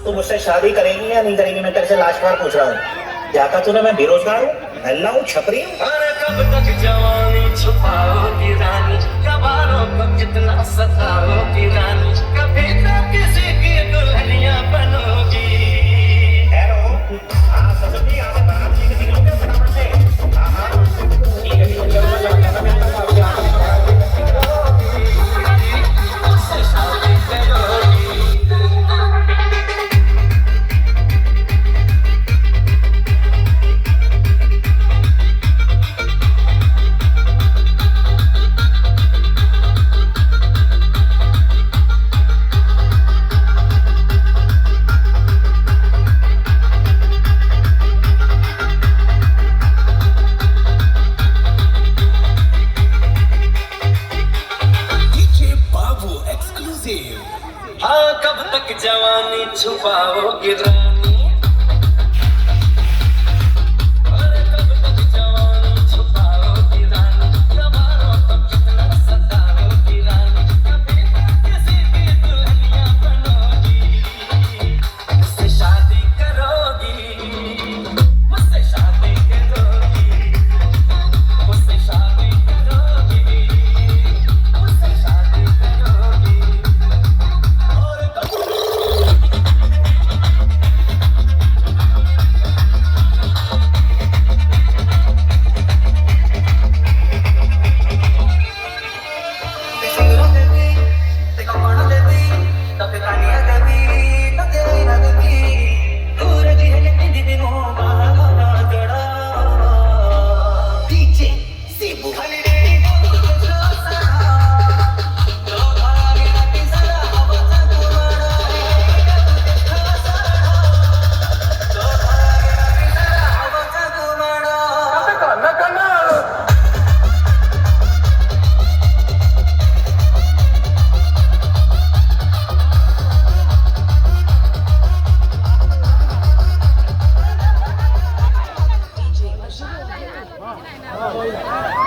तू मुझसे शादी करेगी या नहीं करेगी, मैं तेरे से लास्ट बार पूछ रहा हूँ। जाता तूने मैं बेरोजगार हूँ, नल्ला हूँ, छपरी हूँ। अरे कब तक जवानी छुपाओगी रानी, कबारों को कितना सताओगी रानी, कभी तो किसी की दुल्हनिया बनोगी। हेलो, हाँ ससुर जी, आप बारात लेके निकलोगे फटाफट से? हाँ हाँ, ठीक है ठीक है, चलो मैं लग जाता, मैं आता हूँ आपके यहाँ। मुझसे शादी करोगी। हाँ कब तक जवानी छुपाओगी रानी, अरे कब तक जवानी छुपाओगी रानी, कबारों को कितना सताओगी रानी, कभी तो किसी की दुल्हनिया बनोगी। मुझसे शादी करोगी, मुझसे शादी करोगी, मुझसे शादी करोगी, मुझसे शादी करोगी। Oh,